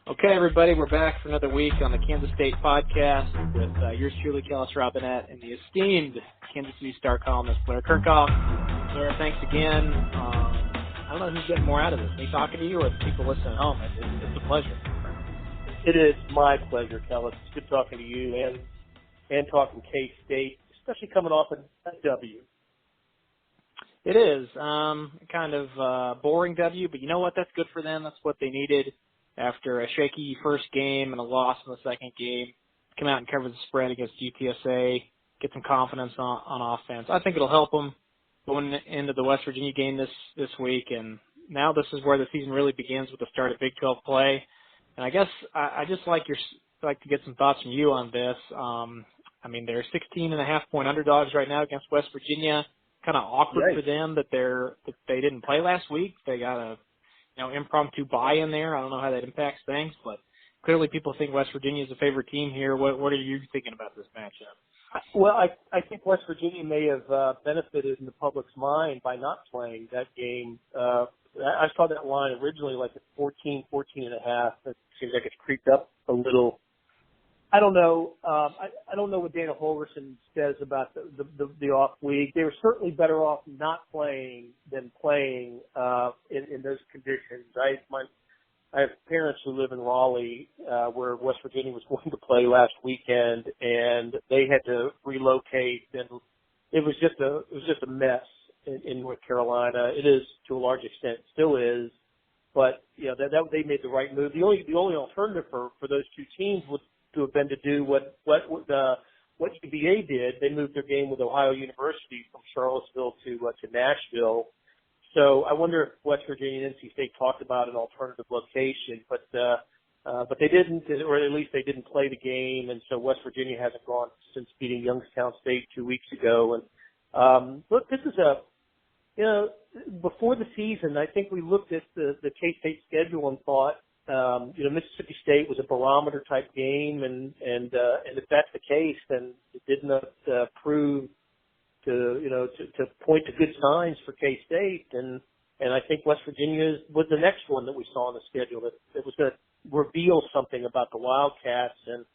Okay, everybody, we're back for another week on the Kansas State podcast with yours truly, Kellis Robinett, and the esteemed Kansas City Star columnist, Blair Kerkhoff. Blair, thanks again. I don't know who's getting more out of this, me talking to you or the people listening at home. It's a pleasure. It is my pleasure, Kellis. It's good talking to you and talking K-State, especially coming off a W. It is kind of boring W, but you know what? That's good for them. That's what they needed after a shaky first game and a loss in the second game. Come out and cover the spread against UTSA, get some confidence on offense. I think it'll help them going into the West Virginia game this week. And now this is where the season really begins with the start of Big 12 play. And I guess I just like to get some thoughts from you on this. I mean, they're 16.5-point underdogs right now against West Virginia. Kind of awkward for them that they didn't play last week. They got a impromptu bye in there. I don't know how that impacts things, but clearly people think West Virginia is a favorite team here. What are you thinking about this matchup? Well, I think West Virginia may have benefited in the public's mind by not playing that game. I saw that line originally like at 14 and a half. It seems like it's creeped up a little. I don't know. I don't know what Dana Holgorsen says about the off week. They were certainly better off not playing than playing in those conditions. I have parents who live in Raleigh, where West Virginia was going to play last weekend, and they had to relocate, and it was just a mess in North Carolina. It is to a large extent, still is, but that they made the right move. The only alternative for those two teams would to have been to do what UVA did. They moved their game with Ohio University from Charlottesville to Nashville. So I wonder if West Virginia and NC State talked about an alternative location, but they didn't, or at least they didn't play the game, and so West Virginia hasn't gone since beating Youngstown State 2 weeks ago. And look, this is before the season, I think we looked at the K-State schedule and thought, Mississippi State was a barometer type game, and if that's the case, then it did not prove to point to good signs for K-State, and I think West Virginia was the next one that we saw on the schedule that was going to reveal something about the Wildcats, and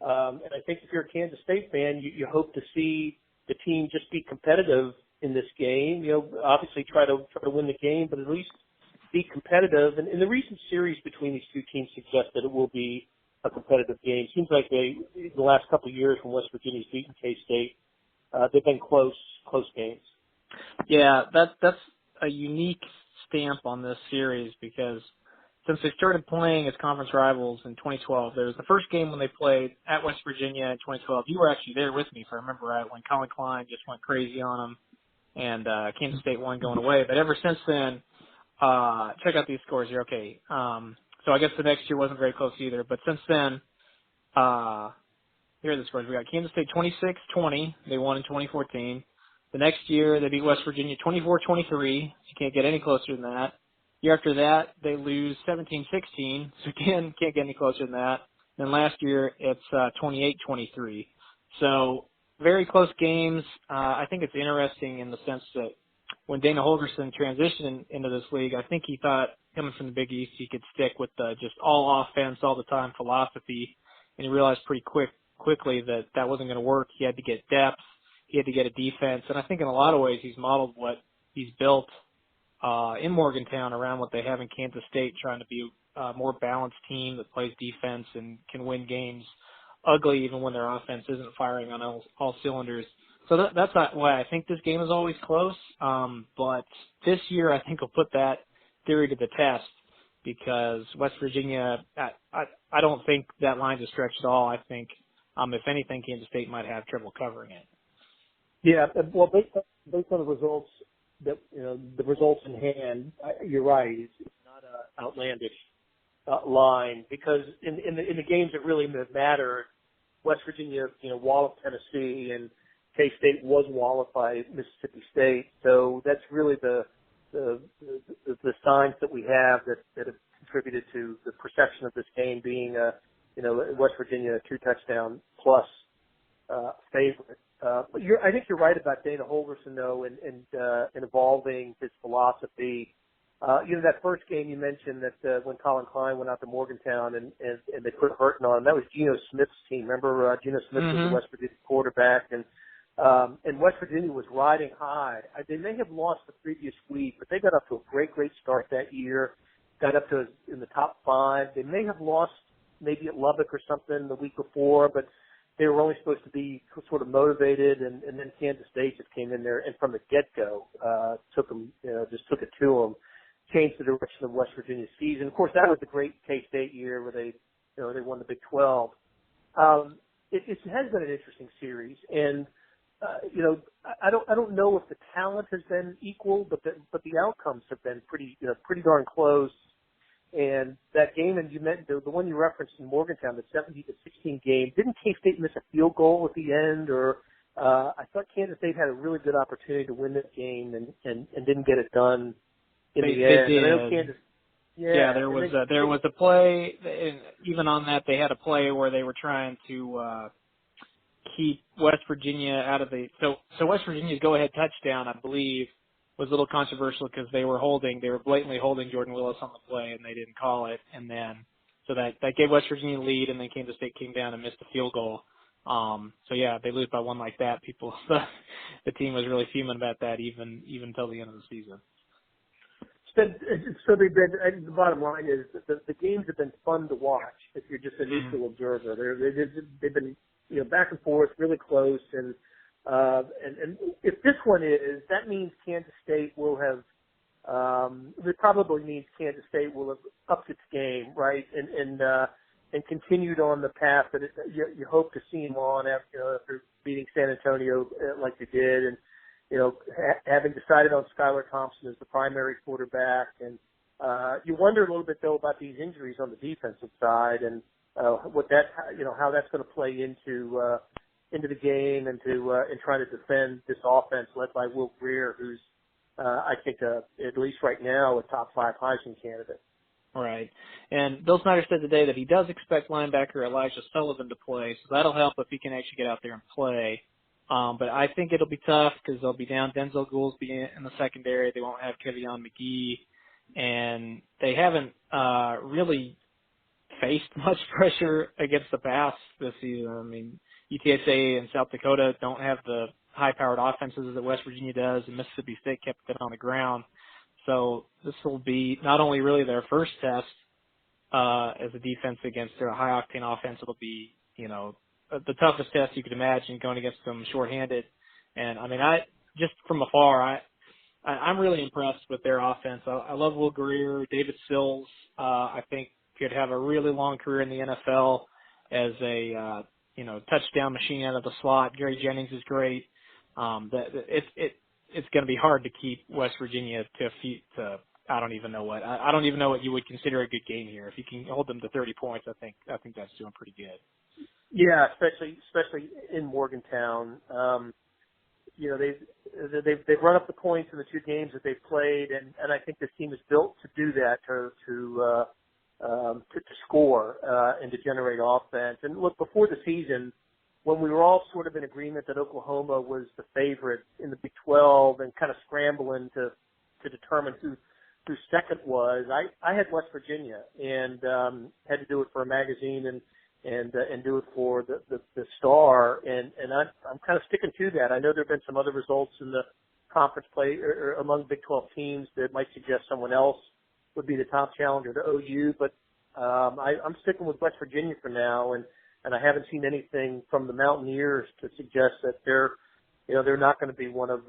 I think if you're a Kansas State fan, you hope to see the team just be competitive in this game. Obviously try to win the game, but at least be competitive. And the recent series between these two teams suggests that it will be a competitive game. Seems like the last couple of years when West Virginia's beaten K-State, they've been close games. Yeah, that's a unique stamp on this series because since they started playing as conference rivals in 2012, there was the first game when they played at West Virginia in 2012. You were actually there with me, if I remember right, when Colin Klein just went crazy on them and Kansas State won going away. But ever since then, check out these scores here. Okay. So I guess the next year wasn't very close either, but since then, here are the scores. We got Kansas State 26-20. They won in 2014. The next year, they beat West Virginia 24-23. So you can't get any closer than that. Year after that, they lose 17-16. So again, can't get any closer than that. Then last year, it's 28-23. So very close games. I think it's interesting in the sense that when Dana Holgorsen transitioned into this league, I think he thought coming from the Big East he could stick with the just all offense all the time philosophy, and he realized pretty quickly that wasn't going to work. He had to get depth, he had to get a defense, and I think in a lot of ways he's modeled what he's built in Morgantown around what they have in Kansas State, trying to be a more balanced team that plays defense and can win games ugly even when their offense isn't firing on all cylinders. So that's not why I think this game is always close. But this year I think will put that theory to the test because West Virginia, I don't think that line's a stretch at all. I think, if anything, Kansas State might have trouble covering it. Yeah, well, based on the results the results in hand, you're right. It's not an outlandish line because in the games that really matter, West Virginia, walloped Tennessee, and K-State was walloped by Mississippi State. So that's really the signs that we have that have contributed to the perception of this game being West Virginia 2-touchdown plus favorite. But I think you're right about Dana Holgorsen though, and evolving his philosophy. That first game you mentioned that when Colin Klein went out to Morgantown and they put Burton on, that was Geno Smith's team. Remember, Geno Smith was the West Virginia quarterback, and West Virginia was riding high. They may have lost the previous week, but they got up to a great start that year. Got up to in the top 5. They may have lost maybe at Lubbock or something the week before, but they were only supposed to be sort of motivated, and then Kansas State just came in there and from the get-go took it to them, changed the direction of West Virginia's season. Of course, that was the great K-State year where they won the Big 12. It has been an interesting series, and I don't know if the talent has been equal, but the outcomes have been pretty darn close. And that game, and you meant the one you referenced in Morgantown, the 17-16 game, didn't K-State miss a field goal at the end? Or I thought Kansas State had a really good opportunity to win that game and didn't get it done in the end. They did. And I know Kansas. Yeah, there was a play, and even on that, they had a play where they were trying to keep West Virginia out of the. So West Virginia's go-ahead touchdown, I believe, was a little controversial because they were blatantly holding Jordan Willis on the play, and they didn't call it. And then, so that gave West Virginia the lead, and then Kansas State came down and missed a field goal. So yeah, they lose by one like that. The team was really fuming about that even until the end of the season. So they've been. I think the bottom line is that the games have been fun to watch if you're just a neutral observer. They've been back and forth, really close, and if this one is, that means Kansas State will have. It probably means Kansas State will have upped its game, right, and continued on the path that you hope to see them on after beating San Antonio like they did, and having decided on Skylar Thompson as the primary quarterback, and you wonder a little bit though about these injuries on the defensive side and how that's going to play into the game and trying to defend this offense led by Will Greer, who's I think at least right now a top 5 Heisman candidate. Right. And Bill Snyder said today that he does expect linebacker Elijah Sullivan to play, so that'll help if he can actually get out there and play. But I think it'll be tough because they'll be down Denzel Goolsby in the secondary. They won't have Kevion McGee, and they haven't really faced much pressure against the pass this season. I mean, UTSA and South Dakota don't have the high-powered offenses that West Virginia does, and Mississippi State kept it on the ground. So this will be not only really their first test as a defense against their high-octane offense, it'll be, the toughest test you could imagine going against them shorthanded. And, I mean, just from afar, I'm really impressed with their offense. I love Will Greer, David Sills. I think could have a really long career in the NFL as a touchdown machine out of the slot. Gary Jennings is great. It's going to be hard to keep West Virginia to I don't even know what you would consider a good game here. If you can hold them to 30 points, I think that's doing pretty good. Yeah, especially in Morgantown. They've run up the points in the 2 games that they've played, and I think this team is built to do that to score and to generate offense. And look, before the season, when we were all sort of in agreement that Oklahoma was the favorite in the Big 12 and kind of scrambling to determine who second was, I had West Virginia and had to do it for a magazine and do it for the Star, and I'm kind of sticking to that. I know there have been some other results in the conference play or among Big 12 teams that might suggest someone else would be the top challenger to OU, but I'm sticking with West Virginia for now, and I haven't seen anything from the Mountaineers to suggest that they're not going to be one of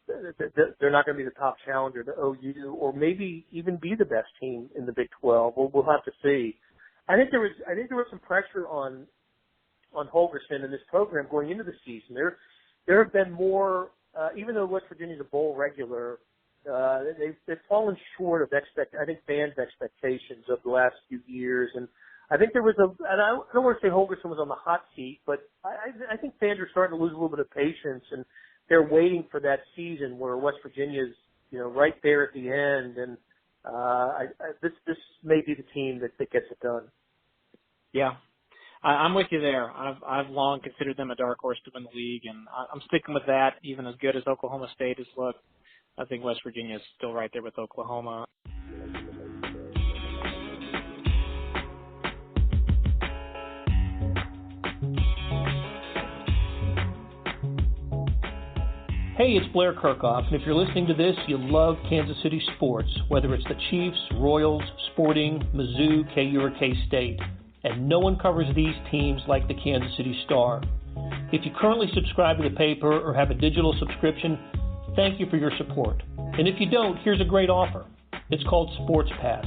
they're not going to be the top challenger to OU, or maybe even be the best team in the Big 12. We'll have to see. I think there was some pressure on Holgorsen in this program going into the season. There have been more, even though West Virginia's a bowl regular, they've fallen short of I think fans' expectations of the last few years. And I think there was and I don't want to say Holgorsen was on the hot seat, but I think fans are starting to lose a little bit of patience, and they're waiting for that season where West Virginia's right there at the end, and this may be the team that gets it done. Yeah, I'm with you there. I've long considered them a dark horse to win the league, and I'm sticking with that. Even as good as Oklahoma State has looked, I think West Virginia is still right there with Oklahoma. Hey, it's Blair Kerkhoff, and if you're listening to this, you love Kansas City sports, whether it's the Chiefs, Royals, Sporting, Mizzou, KU, or K-State. And no one covers these teams like the Kansas City Star. If you currently subscribe to the paper or have a digital subscription, thank you for your support. And if you don't, here's a great offer. It's called Sports Pass,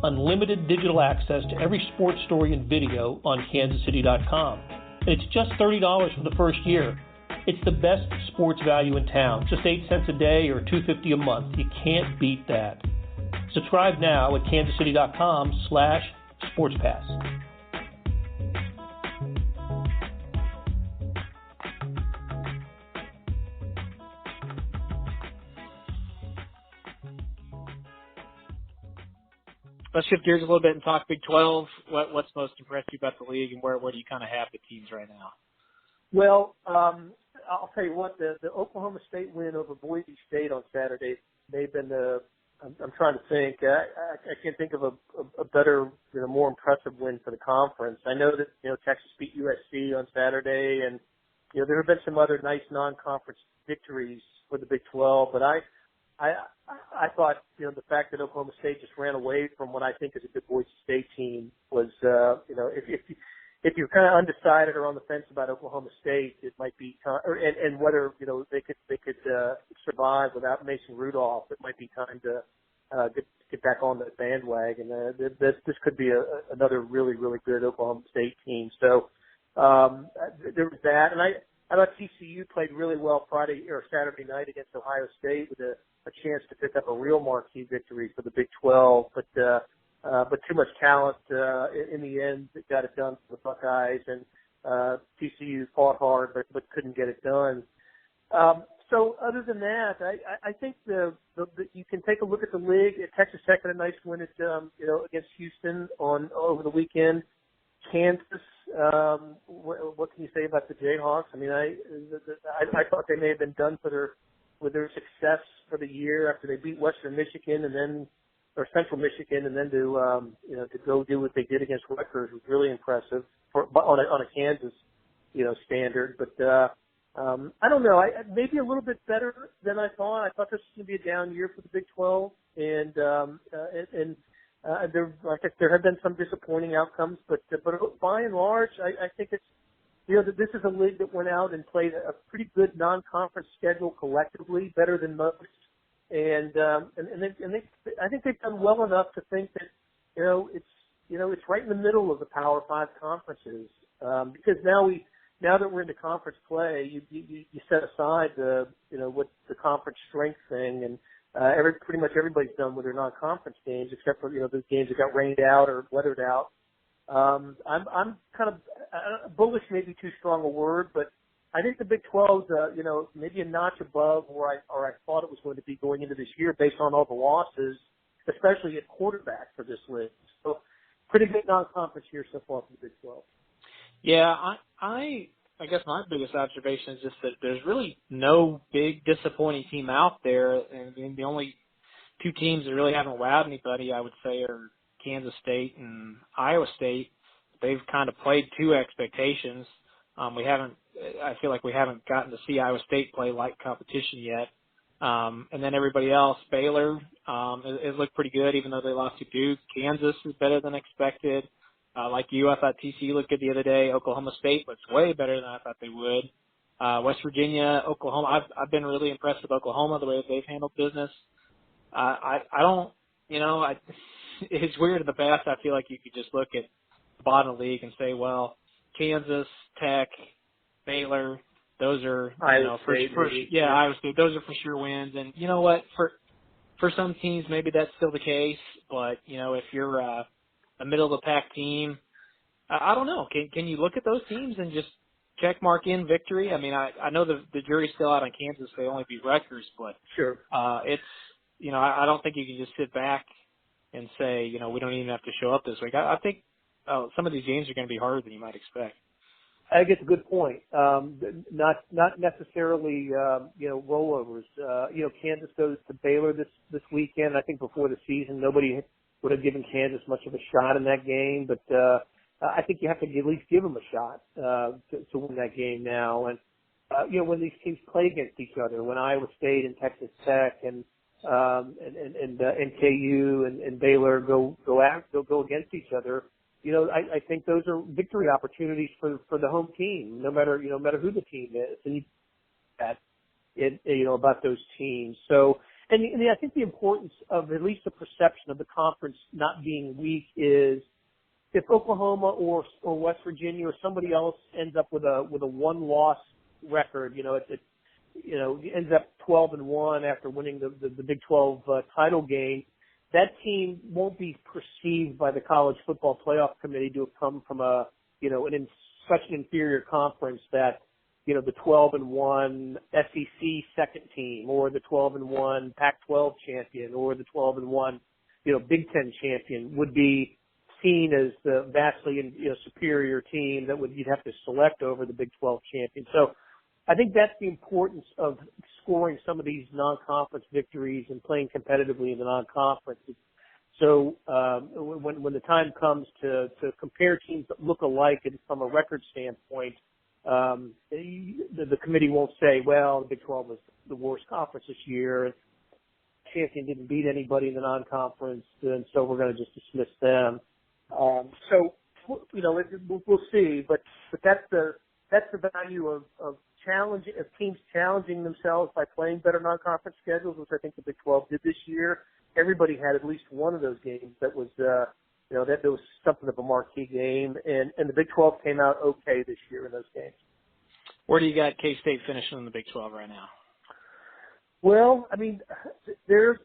unlimited digital access to every sports story and video on kansascity.com. And it's just $30 for the first year. It's the best sports value in town, just 8 cents a day or $2.50 a month. You can't beat that. Subscribe now at kansascity.com/sportspass. Let's shift gears a little bit and talk Big 12. What's most impressed you about the league, and where do you kind of have the teams right now? Well, I'll tell you what, the Oklahoma State win over Boise State on Saturday, they've been I'm trying to think. I can't think of a better, more impressive win for the conference. I know that, Texas beat USC on Saturday, and, there have been some other nice non-conference victories for the Big 12, but I thought, the fact that Oklahoma State just ran away from what I think is a good Boise State team was, if you're kind of undecided or on the fence about Oklahoma State, it might be and whether they could survive without Mason Rudolph, it might be time to get back on the bandwagon. This could be another really, really good Oklahoma State team. So there was that, and I thought TCU played really well Friday or Saturday night against Ohio State with a chance to pick up a real marquee victory for the Big 12, but too much talent in the end that got it done for the Buckeyes, and TCU fought hard but couldn't get it done. So other than that, I think you can take a look at the league. Texas Tech had a nice win at against Houston over the weekend. Kansas, what can you say about the Jayhawks? I mean, I thought they may have been done with their success for the year after they beat Western Michigan or Central Michigan, and then to go do what they did against Rutgers was really impressive on a Kansas standard. But I don't know, maybe a little bit better than I thought. I thought this was going to be a down year for the Big 12, and there have been some disappointing outcomes, but by and large, I think it's this is a league that went out and played a pretty good non-conference schedule collectively, better than most. And I think they've done well enough to think that it's right in the middle of the Power 5 conferences, because now that we're into conference play, you set aside what the conference strength thing, and pretty much everybody's done with their non-conference games except for those games that got rained out or weathered out. I'm kind of bullish, maybe too strong a word, but I think the Big 12's, maybe a notch above where I thought it was going to be going into this year based on all the losses, especially at quarterback for this league. So pretty good non-conference year so far for the Big 12. Yeah, I guess my biggest observation is just that there's really no big disappointing team out there. And the only two teams that really haven't wowed anybody, I would say, are Kansas State and Iowa State. They've kind of played to expectations. I feel like we haven't gotten to see Iowa State play like competition yet. And then everybody else, Baylor, it looked pretty good even though they lost to Duke. Kansas is better than expected. Like you, I thought TCU looked good the other day. Oklahoma State looks way better than I thought they would. West Virginia, Oklahoma, I've been really impressed with Oklahoma, the way that they've handled business. It's weird in the past. I feel like you could just look at the bottom of the league and say, well, Kansas, Tech, Baylor, those are, Iowa State, those are for sure wins. And you know what, for some teams, maybe that's still the case, but, if you're a middle of the pack team, I don't know. Can you look at those teams and just check mark in victory? I mean, I know the jury's still out on Kansas. They only beat Rutgers, but sure. I don't think you can just sit back and say, we don't even have to show up this week. I think some of these games are going to be harder than you might expect. I think it's a good point. Not necessarily rollovers. Kansas goes to Baylor this weekend. I think before the season, nobody would have given Kansas much of a shot in that game, but I think you have to at least give them a shot to win that game now. And when these teams play against each other, when Iowa State and Texas Tech and KU and Baylor go against each other, I think those are victory opportunities for the home team, no matter who the team is, and about those teams. So, and I think the importance of at least the perception of the conference not being weak is if Oklahoma or West Virginia or somebody else ends up with a one-loss record, it ends up 12-1 after winning the Big 12 title game. That team won't be perceived by the College Football Playoff Committee to have come from such an inferior conference that, the 12-1 SEC second team or the 12-1 Pac-12 champion or the 12-1, Big Ten champion would be seen as the vastly, superior team that you'd have to select over the Big 12 champion. So I think that's the importance of scoring some of these non-conference victories and playing competitively in the non-conference. So when the time comes to compare teams that look alike and from a record standpoint, the committee won't say, well, the Big 12 was the worst conference this year, and champion didn't beat anybody in the non-conference, and so we're going to just dismiss them. We'll see, but that's the value of teams challenging themselves by playing better non-conference schedules, which I think the Big 12 did this year. Everybody had at least one of those games that was, that there was something of a marquee game, and the Big 12 came out okay this year in those games. Where do you got K-State finishing in the Big 12 right now? Well, I mean, they're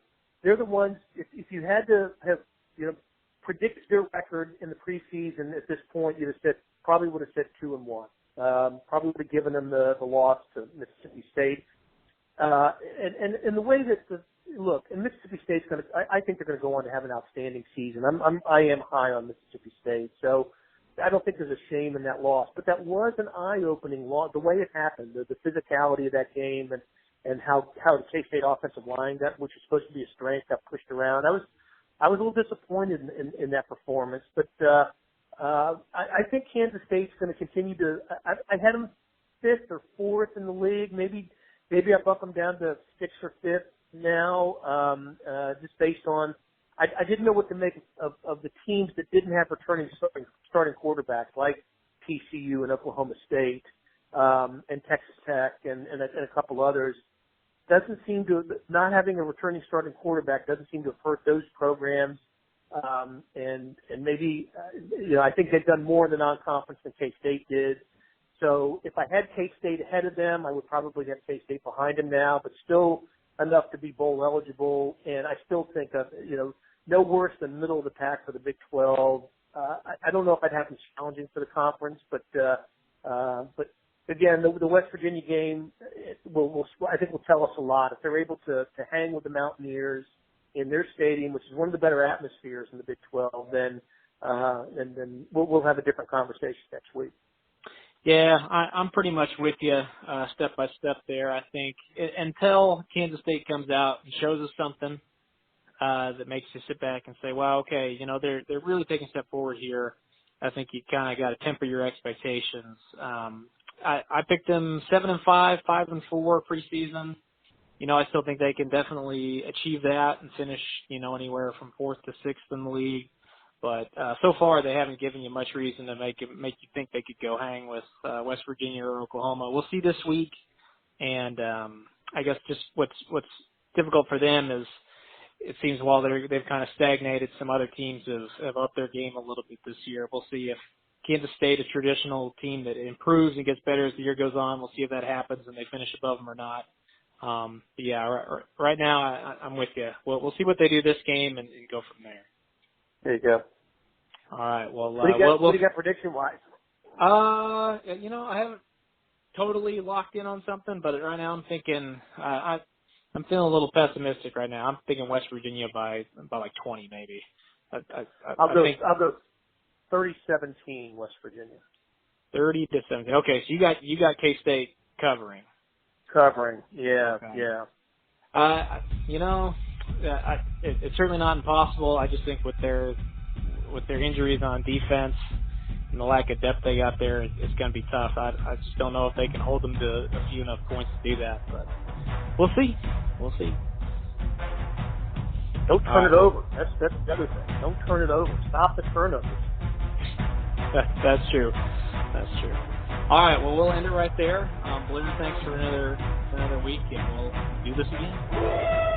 the ones. If you had to have predicted their record in the preseason at this point, you'd have probably would have said 2-1. Probably would have given them the loss to Mississippi State. And the way that and Mississippi State's going to, I think they're going to go on to have an outstanding season. I am high on Mississippi State, so I don't think there's a shame in that loss. But that was an eye-opening loss. The way it happened, the physicality of that game, and how the K-State offensive line, which is supposed to be a strength, got pushed around. I was a little disappointed in that performance, but I think Kansas State's going to continue to. I had them 5th or 4th in the league. Maybe I bump them down to 6th or 5th now, just based on. I didn't know what to make of the teams that didn't have returning starting quarterbacks like TCU and Oklahoma State and Texas Tech and a couple others. Doesn't seem to not having a returning starting quarterback doesn't seem to have hurt those programs. And maybe, I think they've done more in the non-conference than K-State did. So if I had K-State ahead of them, I would probably have K-State behind them now, but still enough to be bowl eligible. And I still think of, no worse than middle of the pack for the Big 12. I don't know if I'd have them challenging for the conference, but again, the West Virginia game I think will tell us a lot. If they're able to hang with the Mountaineers in their stadium, which is one of the better atmospheres in the Big 12, then we'll have a different conversation next week. Yeah, I'm pretty much with you step by step there. I think until Kansas State comes out and shows us something that makes you sit back and say, "Wow, okay, they're really taking a step forward here." I think you kind of got to temper your expectations. I picked them 7-5, 5-4 preseason. I still think they can definitely achieve that and finish, anywhere from 4th to 6th in the league. But so far, they haven't given you much reason to make you think they could go hang with West Virginia or Oklahoma. We'll see this week, and I guess just what's difficult for them is it seems while they've kind of stagnated, some other teams have upped their game a little bit this year. We'll see if Kansas State, a traditional team that improves and gets better as the year goes on, we'll see if that happens and they finish above them or not. But yeah, right now I'm with you. We'll see what they do this game and go from there. There you go. All right. Well, what do you got prediction wise? I haven't totally locked in on something, but right now I'm thinking I'm feeling a little pessimistic right now. I'm thinking West Virginia by like 20 maybe. I'll go 30-17 West Virginia. 30-17. Okay, so you got K-State covering. Yeah, okay. yeah. It's certainly not impossible. I just think with their injuries on defense and the lack of depth they got there, it's going to be tough. I just don't know if they can hold them to a few enough points to do that, but we'll see. We'll see. Don't turn it over. That's the other thing. Don't turn it over. Stop the turnovers. That's true. That's true. All right. Well, we'll end it right there. Blair, thanks for another week, and we'll do this again.